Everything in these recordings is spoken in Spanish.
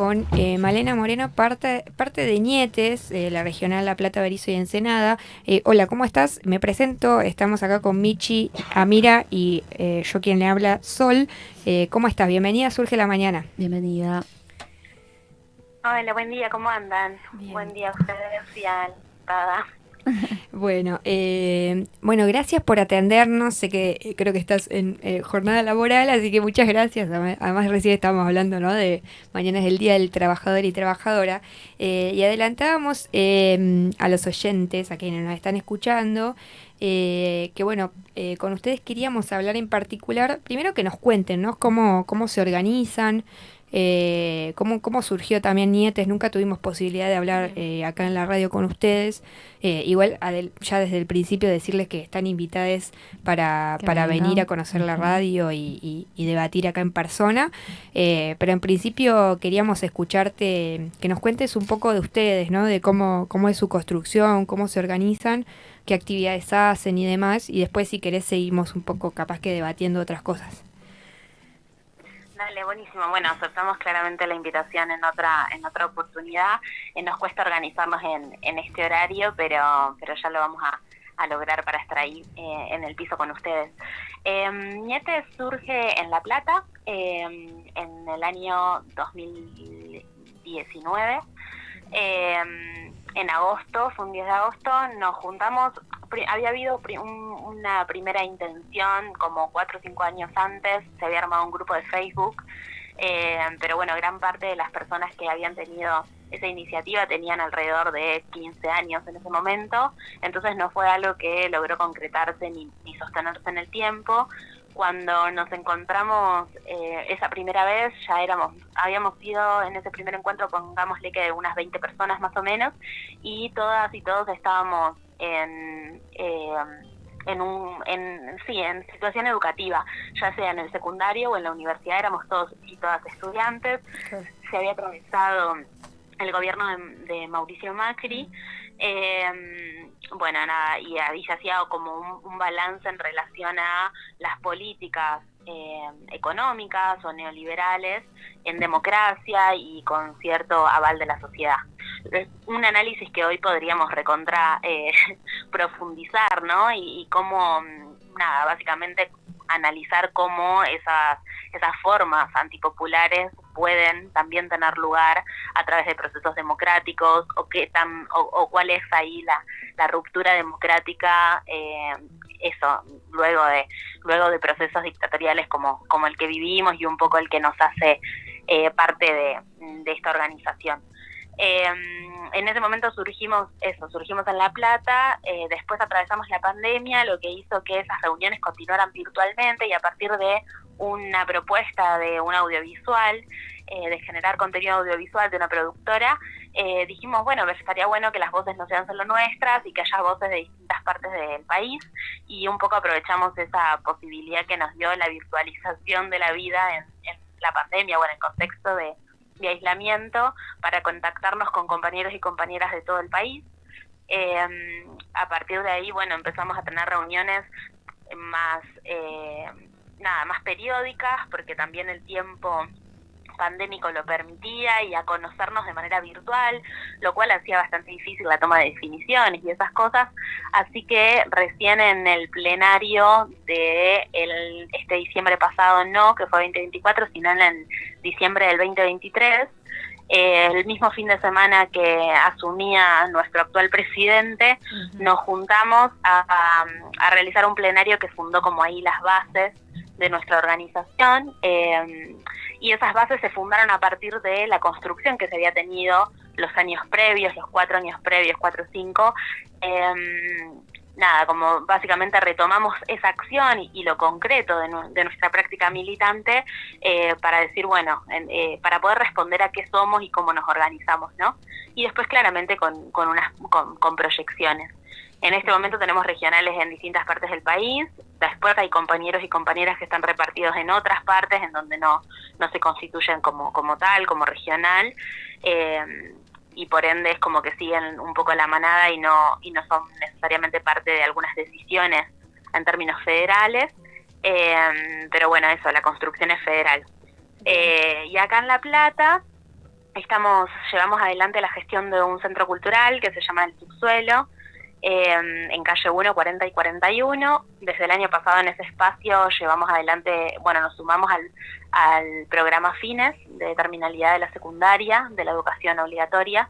con Malena Moreno, parte de Nietes, la regional La Plata, Berizo y Ensenada. Hola, ¿cómo estás? Me presento, estamos acá con Michi, Amira y yo quien le habla, Sol. ¿Cómo estás? Bienvenida, Surge la Mañana. Bienvenida. Hola, buen día, ¿cómo andan? Bien. Buen día a ustedes y a Tada. Bueno, gracias por atendernos. Sé que creo que estás en jornada laboral, así que muchas gracias. Además, recién estábamos hablando, ¿no? De mañana es el Día del Trabajador y Trabajadora. Y adelantábamos a los oyentes, a quienes nos están escuchando, que bueno, con ustedes queríamos hablar en particular, primero que nos cuenten, ¿no? Cómo se organizan. Cómo surgió también Nietes. Nunca tuvimos posibilidad de hablar acá en la radio con ustedes. Igual ya desde el principio decirles que están invitadas para venir a conocer la radio y debatir acá en persona. Pero en principio queríamos escucharte, que nos cuentes un poco de ustedes, ¿no? De cómo es su construcción, cómo se organizan, qué actividades hacen y demás. Y después, si querés, seguimos un poco capaz que debatiendo otras cosas. Dale, buenísimo. Bueno, aceptamos claramente la invitación en otra oportunidad. Nos cuesta organizarnos en este horario, pero ya lo vamos a lograr para estar ahí en el piso con ustedes. Nietes surge en La Plata en el año 2019. En agosto, fue un 10 de agosto, nos juntamos. Había habido una primera intención como 4 o 5 años antes, se había armado un grupo de Facebook, pero bueno, gran parte de las personas que habían tenido esa iniciativa tenían alrededor de 15 años en ese momento, entonces no fue algo que logró concretarse ni sostenerse en el tiempo. Cuando nos encontramos esa primera vez, habíamos sido en ese primer encuentro, pongámosle que de unas 20 personas más o menos, y todas y todos estábamos en situación educativa, ya sea en el secundario o en la universidad, éramos todos y todas estudiantes. Okay. Se había atravesado el gobierno de Mauricio Macri. Bueno, nada, y ahí se hacía como un balance en relación a las políticas económicas o neoliberales en democracia y con cierto aval de la sociedad. Un análisis que hoy podríamos profundizar, ¿no? Y cómo, nada, básicamente analizar cómo esas formas antipopulares pueden también tener lugar a través de procesos democráticos, o cuál es ahí la ruptura democrática, luego de procesos dictatoriales como el que vivimos y un poco el que nos hace parte de esta organización. En ese momento surgimos en La Plata, después atravesamos la pandemia, lo que hizo que esas reuniones continuaran virtualmente, y a partir de una propuesta de un audiovisual, de generar contenido audiovisual de una productora, dijimos, bueno, estaría bueno que las voces no sean solo nuestras y que haya voces de distintas partes del país, y un poco aprovechamos esa posibilidad que nos dio la virtualización de la vida en la pandemia o en el contexto de aislamiento, para contactarnos con compañeros y compañeras de todo el país. A partir de ahí, bueno, empezamos a tener reuniones más periódicas, porque también el tiempo pandémico lo permitía, y a conocernos de manera virtual, lo cual hacía bastante difícil la toma de definiciones y esas cosas. Así que recién en el plenario de este diciembre pasado, no, que fue 2024, sino en el diciembre del 2023, el mismo fin de semana que asumía nuestro actual presidente, nos juntamos a realizar un plenario que fundó como ahí las bases de nuestra organización, y esas bases se fundaron a partir de la construcción que se había tenido los años previos, los 4 años previos, 4 o 5, nada, como básicamente retomamos esa acción y lo concreto de nuestra práctica militante, para decir, bueno, para poder responder a qué somos y cómo nos organizamos, ¿no? Y después claramente con proyecciones. En este momento tenemos regionales en distintas partes del país, después hay compañeros y compañeras que están repartidos en otras partes en donde no se constituyen como tal, como regional, y por ende es como que siguen un poco la manada y no son necesariamente parte de algunas decisiones en términos federales, pero bueno, eso, la construcción es federal. Y acá en La Plata Llevamos adelante la gestión de un centro cultural que se llama El Subsuelo, en calle 1, 40 y 41. Desde el año pasado en ese espacio llevamos adelante, nos sumamos al programa FINES de terminalidad de la secundaria, de la educación obligatoria.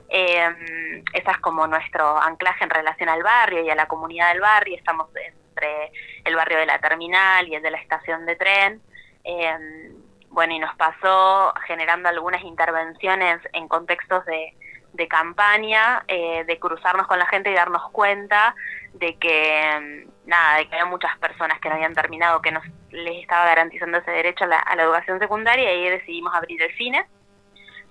Esa es como nuestro anclaje en relación al barrio y a la comunidad del barrio. Estamos entre el barrio de la terminal y el de la estación de tren. Y nos pasó generando algunas intervenciones en contextos de campaña, de cruzarnos con la gente y darnos cuenta de que había muchas personas que no habían terminado, que no les estaba garantizando ese derecho a la educación secundaria, y ahí decidimos abrir el FINES.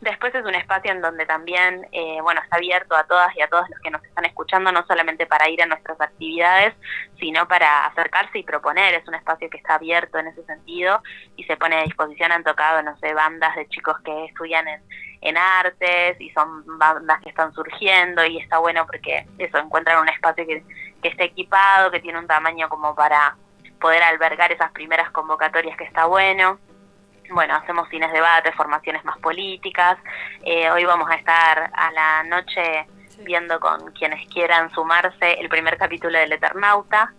Después es un espacio en donde también, está abierto a todas y a todos los que nos están escuchando, no solamente para ir a nuestras actividades, sino para acercarse y proponer. Es un espacio que está abierto en ese sentido y se pone a disposición. Han tocado, bandas de chicos que estudian en artes, y son bandas que están surgiendo, y está bueno porque encuentran un espacio que esté equipado, que tiene un tamaño como para poder albergar esas primeras convocatorias, que está bueno. Hacemos cines, debates, formaciones más políticas. Hoy vamos a estar a la noche viendo con quienes quieran sumarse el primer capítulo del Eternauta.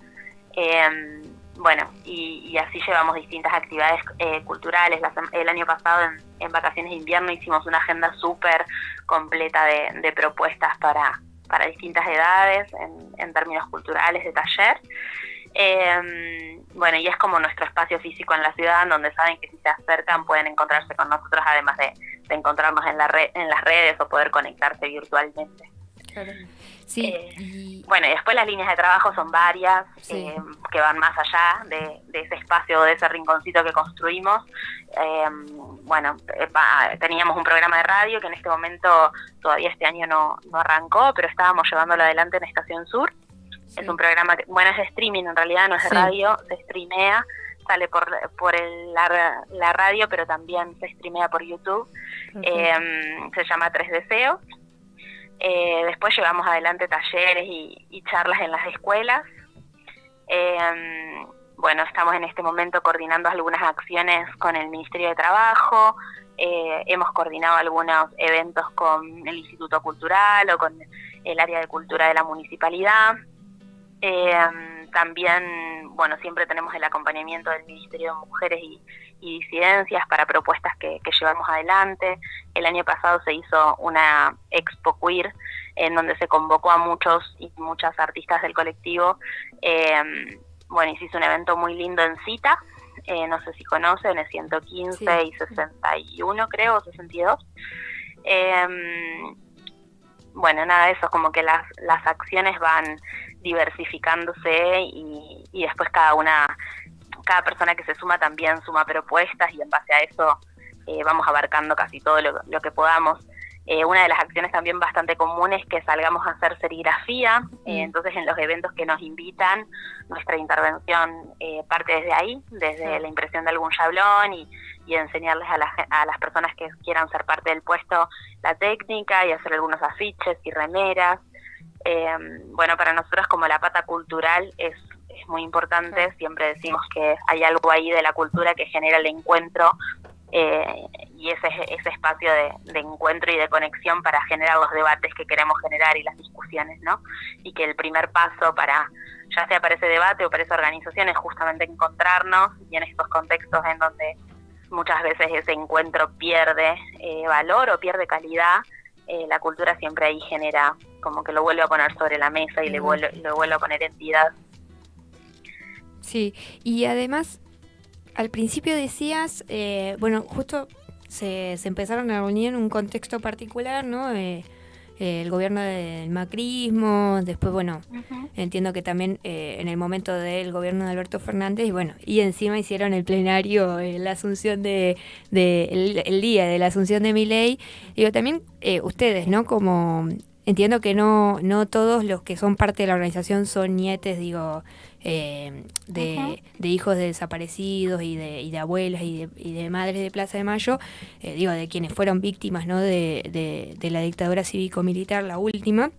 Y así llevamos distintas actividades culturales. El año pasado, en vacaciones de invierno, hicimos una agenda súper completa de propuestas para distintas edades, en términos culturales, de taller. Y es como nuestro espacio físico en la ciudad, donde saben que si se acercan pueden encontrarse con nosotros, además de encontrarnos en las redes o poder conectarse virtualmente. Claro. Sí. Y después las líneas de trabajo son varias, sí, que van más allá de ese espacio, de ese rinconcito que construimos. Teníamos un programa de radio que en este momento, todavía este año no arrancó, pero estábamos llevándolo adelante en Estación Sur. Sí. Es un programa que, es de streaming, en realidad no es de radio, se streamea, sale por la radio, pero también se streamea por YouTube. Se llama Tres Deseos. Después llevamos adelante talleres y charlas en las escuelas. Estamos en este momento coordinando algunas acciones con el Ministerio de Trabajo. Hemos coordinado algunos eventos con el Instituto Cultural o con el área de cultura de la municipalidad. También, siempre tenemos el acompañamiento del Ministerio de Mujeres y Disidencias para propuestas que llevamos adelante. El año pasado se hizo una Expo Queer, en donde se convocó a muchos y muchas artistas del colectivo. Y se hizo un evento muy lindo en Cita, no sé si conocen, es 115 sí. Y 61 creo, o 62. Eso, como que las acciones van diversificándose y después cada persona que se suma también suma propuestas, y en base a eso vamos abarcando casi todo lo que podamos. Una de las acciones también bastante comunes es que salgamos a hacer serigrafía. Entonces en los eventos que nos invitan, nuestra intervención parte desde ahí, desde la impresión de algún chablón y enseñarles a las personas que quieran ser parte del puesto la técnica, y hacer algunos afiches y remeras. Para nosotros, como la pata cultural es muy importante. Siempre decimos que hay algo ahí de la cultura que genera el encuentro, y ese espacio de encuentro y de conexión para generar los debates que queremos generar y las discusiones, ¿no? Y que el primer paso ya sea para ese debate o para esa organización, es justamente encontrarnos, y en estos contextos en donde muchas veces ese encuentro pierde valor o pierde calidad, la cultura siempre ahí genera, como que lo vuelve a poner sobre la mesa y lo vuelve a poner entidad. Sí, y además, al principio decías, justo se empezaron a reunir en un contexto particular, ¿no? El gobierno del macrismo, después, entiendo que también en el momento del gobierno de Alberto Fernández, y encima hicieron el plenario, la asunción el día de la asunción de Milei. Digo, también ustedes, ¿no? Como entiendo que no todos los que son parte de la organización son nietes, de hijos de desaparecidos y de abuelas y de madres de Plaza de Mayo, de quienes fueron víctimas, ¿no? de la dictadura cívico-militar, la última.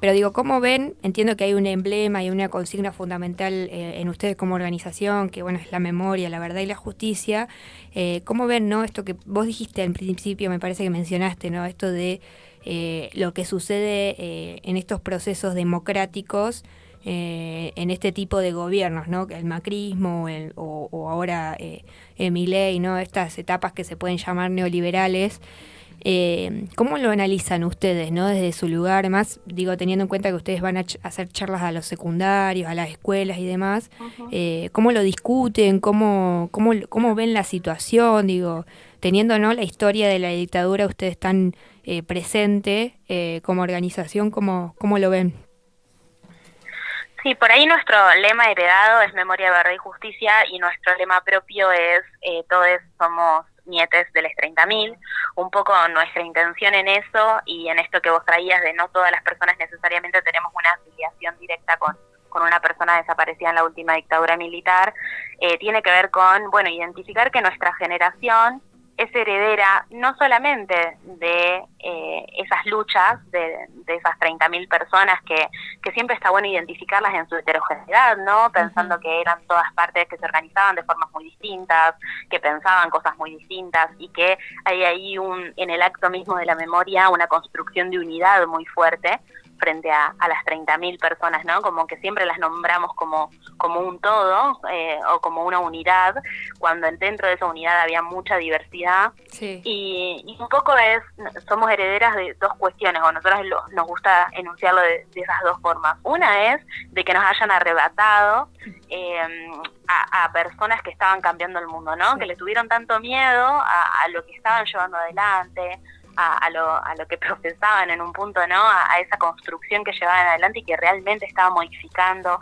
Pero digo, ¿cómo ven? Entiendo que hay un emblema y una consigna fundamental en ustedes como organización, que bueno, es la memoria, la verdad y la justicia. ¿Cómo ven, no? Esto que vos dijiste al principio, me parece que mencionaste, ¿no? Esto de lo que sucede en estos procesos democráticos, en este tipo de gobiernos, ¿no? El macrismo o ahora Milei, ¿no? Estas etapas que se pueden llamar neoliberales. ¿Cómo lo analizan ustedes, no, desde su lugar? Más, digo, teniendo en cuenta que ustedes van a hacer charlas a los secundarios, a las escuelas y demás, Ujú. ¿cómo lo discuten? ¿Cómo ven la situación? Digo, teniendo, ¿no?, la historia de la dictadura, ustedes están presente como organización, ¿cómo lo ven? Sí, por ahí nuestro lema heredado es Memoria, Verdad y Justicia, y nuestro lema propio es todos somos nietes de los 30.000. Un poco nuestra intención en eso y en esto que vos traías de no todas las personas necesariamente tenemos una afiliación directa con una persona desaparecida en la última dictadura militar, tiene que ver con, bueno, identificar que nuestra generación es heredera no solamente de esas luchas, de esas 30.000 personas que siempre está bueno identificarlas en su heterogeneidad, ¿no? Pensando que eran todas partes que se organizaban de formas muy distintas, que pensaban cosas muy distintas y que hay ahí en el acto mismo de la memoria una construcción de unidad muy fuerte frente a las 30.000 personas, ¿no? Como que siempre las nombramos como un todo o como una unidad, cuando dentro de esa unidad había mucha diversidad. Sí. Y un poco somos herederas de dos cuestiones, o nosotros nos gusta enunciarlo de esas dos formas. Una es de que nos hayan arrebatado a personas que estaban cambiando el mundo, ¿no? Sí. Que le tuvieron tanto miedo a lo que estaban llevando adelante, a lo que profesaban en un punto, ¿no? A esa construcción que llevaban adelante y que realmente estaba modificando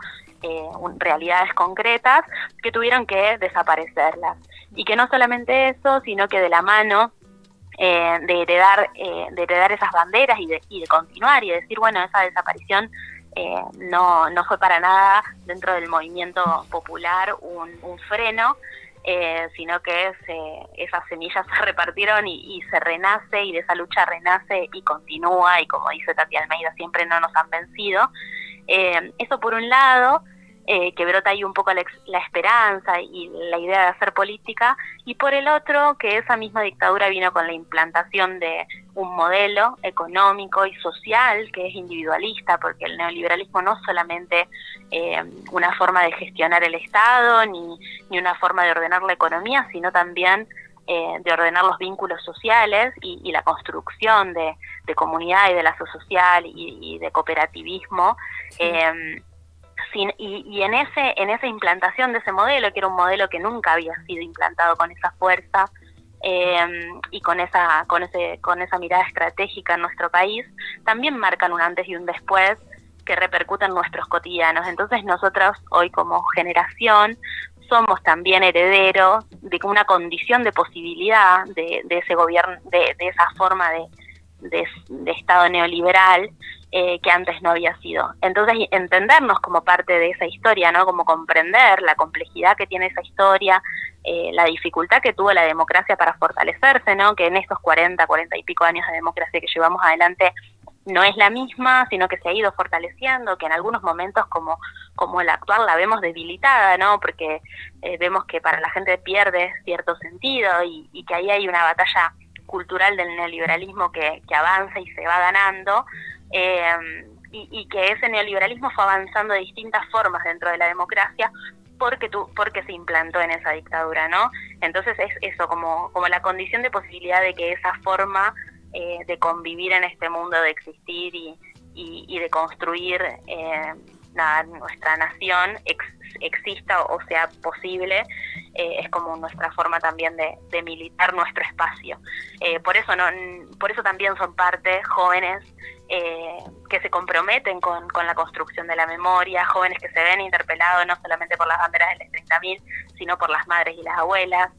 realidades concretas, que tuvieron que desaparecerlas. Y que no solamente eso, sino que de la mano de heredar esas banderas y de continuar y decir, bueno, esa desaparición no fue para nada dentro del movimiento popular un freno, sino que esas semillas se repartieron y se renace, y de esa lucha renace y continúa, y como dice Tati Almeida, siempre no nos han vencido. Eso por un lado, que brota ahí un poco la esperanza y la idea de hacer política, y por el otro, que esa misma dictadura vino con la implantación de un modelo económico y social que es individualista, porque el neoliberalismo no es solamente una forma de gestionar el Estado ni una forma de ordenar la economía, sino también de ordenar los vínculos sociales y la construcción de comunidad y de lazo social y de cooperativismo. Sí. Y en esa implantación de ese modelo, que era un modelo que nunca había sido implantado con esa fuerza y con esa mirada estratégica en nuestro país, también marcan un antes y un después que repercuten en nuestros cotidianos. Entonces nosotros hoy como generación somos también herederos de una condición de posibilidad de ese gobierno, de esa forma de Estado neoliberal que antes no había sido. Entonces, entendernos como parte de esa historia, ¿no? Como comprender la complejidad que tiene esa historia, la dificultad que tuvo la democracia para fortalecerse, ¿no? Que en estos 40 y pico años de democracia que llevamos adelante no es la misma, sino que se ha ido fortaleciendo, que en algunos momentos como la actual la vemos debilitada, ¿no? Porque vemos que para la gente pierde cierto sentido y que ahí hay una batalla cultural del neoliberalismo que avanza y se va ganando, y que ese neoliberalismo fue avanzando de distintas formas dentro de la democracia porque se implantó en esa dictadura, ¿no? Entonces es eso, como la condición de posibilidad de que esa forma de convivir en este mundo, de existir y de construir nuestra nación exista o sea posible, es como nuestra forma también de militar nuestro espacio. Por eso también son parte jóvenes que se comprometen con la construcción de la memoria, jóvenes que se ven interpelados no solamente por las banderas de los 30.000, sino por las madres y las abuelas,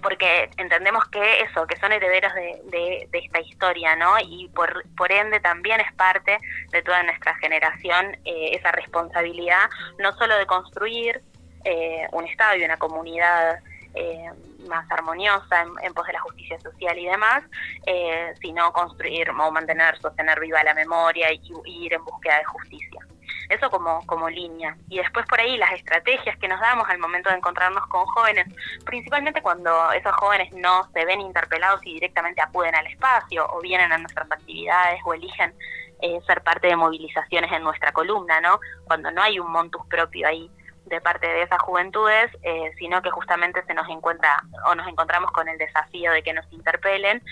porque entendemos que son herederos de esta historia, ¿no? Y por ende también es parte de toda nuestra generación esa responsabilidad, no solo de construir un Estado y una comunidad más armoniosa en pos de la justicia social y demás, sino construir o mantener, sostener viva la memoria y ir en búsqueda de justicia. Eso como línea. Y después por ahí las estrategias que nos damos al momento de encontrarnos con jóvenes, principalmente cuando esos jóvenes no se ven interpelados y directamente acuden al espacio o vienen a nuestras actividades o eligen ser parte de movilizaciones en nuestra columna, ¿no? Cuando no hay un montus propio ahí de parte de esas juventudes, sino que justamente se nos encuentra o nos encontramos con el desafío de que nos interpelen,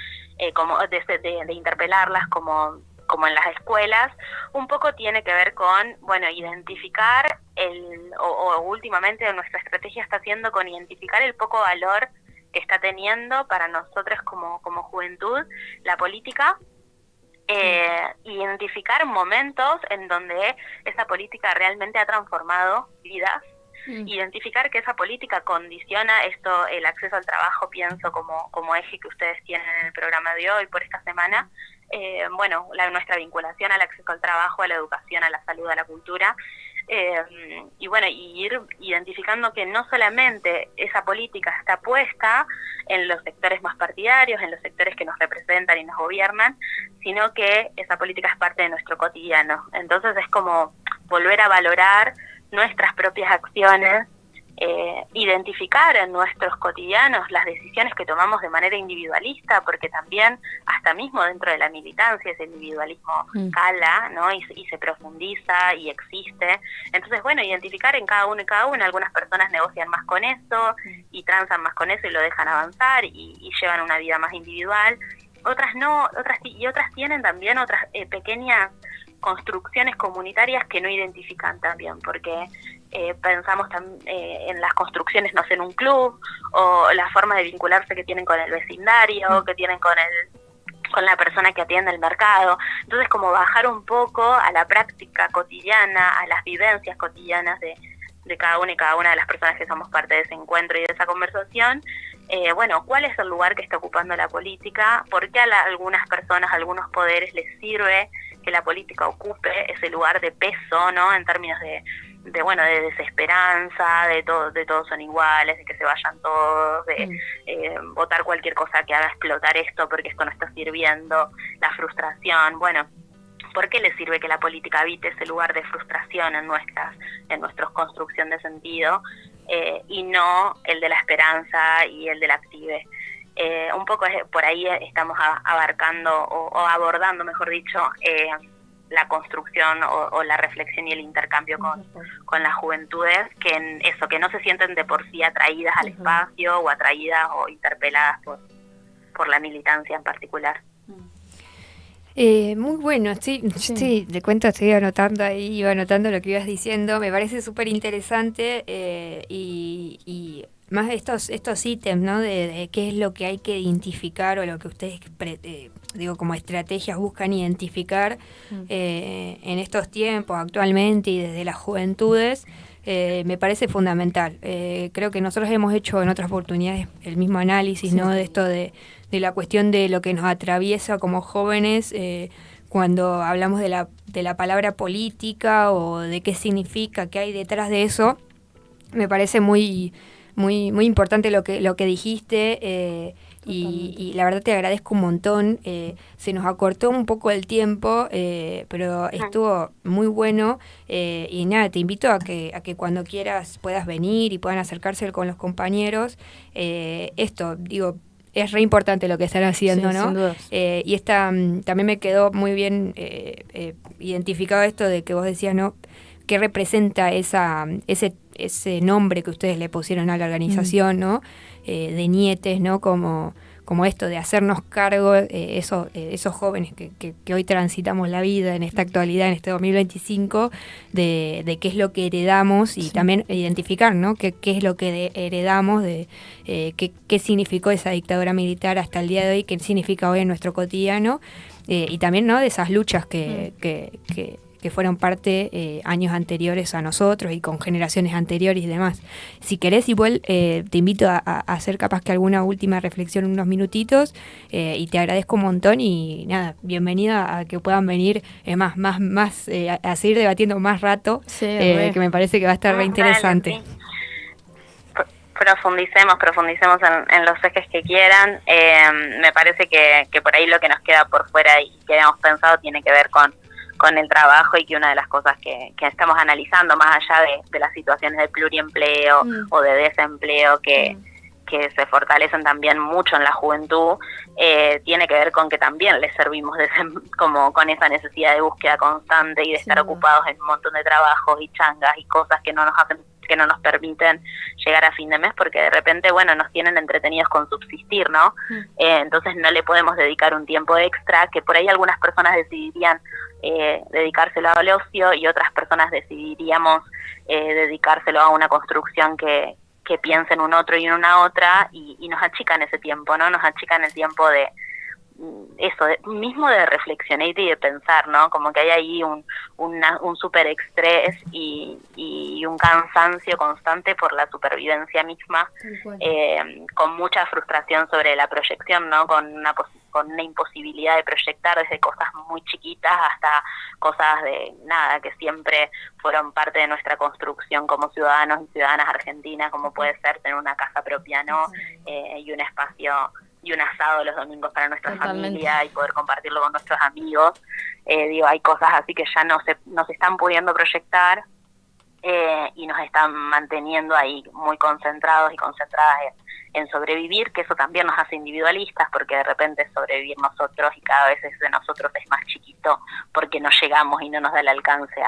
como de interpelarlas como en las escuelas, un poco tiene que ver con, bueno, identificar o últimamente nuestra estrategia está haciendo con identificar el poco valor que está teniendo para nosotros como juventud la política, identificar momentos en donde esa política realmente ha transformado vidas, identificar que esa política condiciona esto, el acceso al trabajo, pienso como eje que ustedes tienen en el programa de hoy por esta semana, nuestra vinculación al acceso al trabajo, a la educación, a la salud, a la cultura, y ir identificando que no solamente esa política está puesta en los sectores más partidarios, en los sectores que nos representan y nos gobiernan, sino que esa política es parte de nuestro cotidiano. Entonces es como volver a valorar nuestras propias acciones, identificar en nuestros cotidianos las decisiones que tomamos de manera individualista, porque también hasta mismo dentro de la militancia ese individualismo cala, ¿no? y se profundiza y existe. Entonces, identificar en cada uno y cada una, algunas personas negocian más con eso y transan más con eso y lo dejan avanzar y llevan una vida más individual. Otras no, otras tienen también otras pequeñas construcciones comunitarias que no identifican también, porque pensamos en las construcciones, no sé, en un club, o la forma de vincularse que tienen con el vecindario, que tienen con la persona que atiende el mercado. Entonces, como bajar un poco a la práctica cotidiana, a las vivencias cotidianas de cada una y cada una de las personas que somos parte de ese encuentro y de esa conversación. ¿Cuál es el lugar que está ocupando la política? ¿Por qué a algunas personas, a algunos poderes les sirve que la política ocupe ese lugar de peso, ¿no? En términos de desesperanza, de todos son iguales, de que se vayan todos, de votar cualquier cosa que haga explotar esto porque esto no está sirviendo, la frustración. ¿Por qué le sirve que la política habite ese lugar de frustración en nuestra construcción de sentido, y no el de la esperanza y el del active? Un poco por ahí estamos abarcando o abordando, mejor dicho, la construcción o la reflexión y el intercambio con las juventudes, que no se sienten de por sí atraídas al espacio o atraídas o interpeladas por la militancia en particular. Muy bueno, sí, te cuento, estoy anotando ahí, iba anotando lo que ibas diciendo, me parece súper interesante, y más estos ítems, ¿no? De qué es lo que hay que identificar o lo que ustedes, como estrategias buscan identificar en estos tiempos actualmente y desde las juventudes. Me parece fundamental. Creo que nosotros hemos hecho en otras oportunidades el mismo análisis, ¿no? De esto de la cuestión de lo que nos atraviesa como jóvenes cuando hablamos de la palabra política o de qué significa, qué hay detrás de eso. Me parece muy muy importante lo que dijiste, y la verdad te agradezco un montón. Se nos acortó un poco el tiempo, pero estuvo muy bueno, y nada, te invito a que cuando quieras puedas venir y puedan acercarse con los compañeros. Es re importante lo que están haciendo, ¿no? Sin dudas. Y también me quedó muy bien identificado esto de que vos decías, ¿no? ¿Qué representa ese nombre que ustedes le pusieron a la organización, ¿no? De Nietes, ¿no? Como esto de hacernos cargo, esos jóvenes que hoy transitamos la vida en esta actualidad, en este 2025, de qué es lo que heredamos y también identificar, ¿no? Qué es lo que heredamos, qué significó esa dictadura militar hasta el día de hoy, qué significa hoy en nuestro cotidiano, y también, ¿no? De esas luchas que fueron parte años anteriores a nosotros y con generaciones anteriores y demás. Si querés, igual te invito a hacer capaz que alguna última reflexión en unos minutitos, y te agradezco un montón y nada, bienvenida a que puedan venir más a seguir debatiendo más rato, que me parece que va a estar re interesante. Dale, sí. profundicemos en los ejes que quieran. Me parece que por ahí lo que nos queda por fuera y que habíamos pensado tiene que ver con el trabajo, y que una de las cosas que estamos analizando, más allá de las situaciones de pluriempleo o de desempleo que se fortalecen también mucho en la juventud, tiene que ver con que también les servimos como con esa necesidad de búsqueda constante y de estar ocupados en un montón de trabajos y changas y cosas que no nos permiten llegar a fin de mes, porque de repente, bueno, nos tienen entretenidos con subsistir, ¿no? Entonces no le podemos dedicar un tiempo extra, que por ahí algunas personas decidirían dedicárselo al ocio y otras personas decidiríamos dedicárselo a una construcción que piensa en un otro y en una otra, y nos achican ese tiempo, ¿no? Nos achican el tiempo de eso, mismo de reflexionar y de pensar, ¿no? Como que hay ahí un súper estrés y un cansancio constante por la supervivencia misma, con mucha frustración sobre la proyección, ¿no? Con una imposibilidad de proyectar desde cosas muy chiquitas hasta cosas de nada, que siempre fueron parte de nuestra construcción como ciudadanos y ciudadanas argentinas, como puede ser tener una casa propia, ¿no? Y un espacio y un asado los domingos para nuestra familia y poder compartirlo con nuestros amigos. Hay cosas así que ya no se están pudiendo proyectar, y nos están manteniendo ahí muy concentrados y concentradas en sobrevivir, que eso también nos hace individualistas, porque de repente sobrevivir nosotros y cada vez ese de nosotros es más chiquito porque no llegamos y no nos da el alcance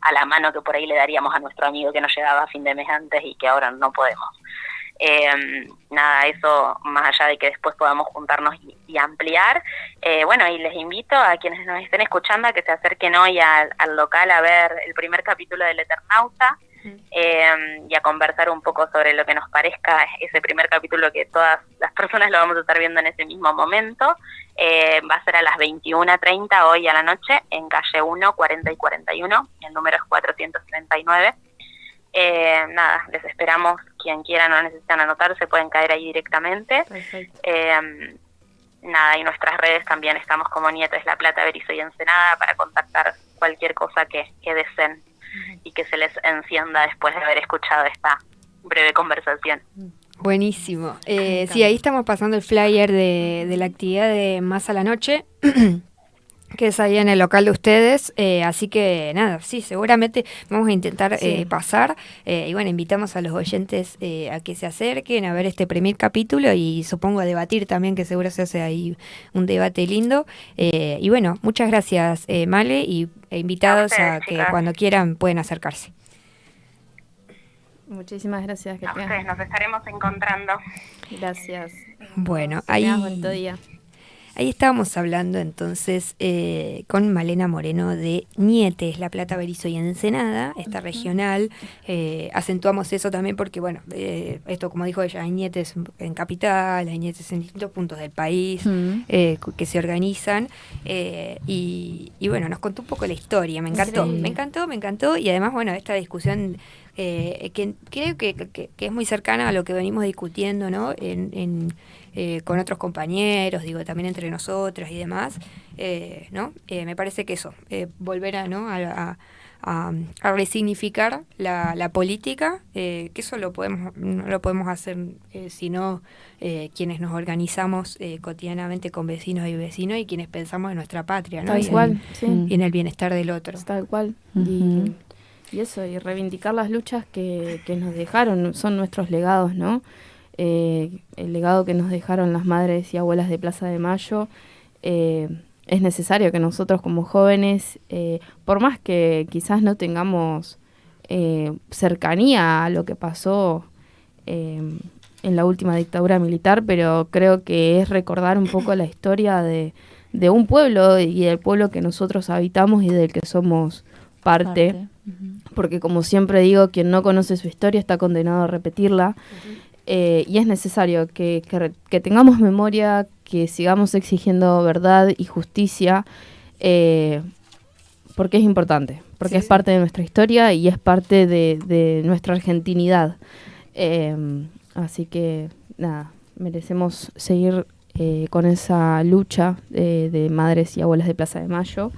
a la mano que por ahí le daríamos a nuestro amigo que nos llegaba a fin de mes antes y que ahora no podemos. Eso más allá de que después podamos juntarnos y ampliar, y les invito a quienes nos estén escuchando a que se acerquen hoy al local a ver el primer capítulo del Eternauta, y a conversar un poco sobre lo que nos parezca ese primer capítulo, que todas las personas lo vamos a estar viendo en ese mismo momento. Va a ser a las 21:30 hoy a la noche en calle 1, 40 y 41, el número es 439. Les esperamos. Quien quiera, no necesitan anotar, se pueden caer ahí directamente. Y nuestras redes también estamos como Nietes La Plata, Berizo y Ensenada para contactar cualquier cosa que deseen y que se les encienda después de haber escuchado esta breve conversación. Buenísimo. Sí, ahí estamos pasando el flyer de la actividad de Más a la Noche, que es ahí en el local de ustedes, así que nada, sí, seguramente vamos a intentar pasar, y bueno, invitamos a los oyentes a que se acerquen a ver este primer capítulo y supongo a debatir también, que seguro se hace ahí un debate lindo, y bueno, muchas gracias, Male, e invitados a que chicas, cuando quieran pueden acercarse. Muchísimas gracias. A ustedes, nos estaremos encontrando. Gracias. Bueno, bonito día. Ahí estábamos hablando entonces con Malena Moreno de Nietes, La Plata, Berizo y Ensenada, esta regional. Acentuamos eso también porque, bueno, esto como dijo ella, hay Nietes en Capital, hay Nietes en distintos puntos del país que se organizan. Y bueno, nos contó un poco la historia, me encantó, sí. me encantó. Y además, bueno, esta discusión que creo que es muy cercana a lo que venimos discutiendo, ¿no? Con otros compañeros, también entre nosotros y demás, ¿no? Me parece que eso, volver a resignificar la política, que eso no lo podemos hacer sino quienes nos organizamos cotidianamente con vecinos y vecinos y quienes pensamos en nuestra patria, ¿no? Tal cual, y en el bienestar del otro. Tal cual. Y eso, y reivindicar las luchas que nos dejaron, son nuestros legados, ¿no? El legado que nos dejaron las madres y abuelas de Plaza de Mayo, es necesario que nosotros como jóvenes, por más que quizás no tengamos cercanía a lo que pasó en la última dictadura militar, pero creo que es recordar un poco la historia de un pueblo y del pueblo que nosotros habitamos y del que somos parte. Porque como siempre digo, quien no conoce su historia está condenado a repetirla. Y es necesario que tengamos memoria, que sigamos exigiendo verdad y justicia, porque es importante, porque es parte de nuestra historia y es parte de nuestra argentinidad. Así que nada, merecemos seguir con esa lucha de madres y abuelas de Plaza de Mayo.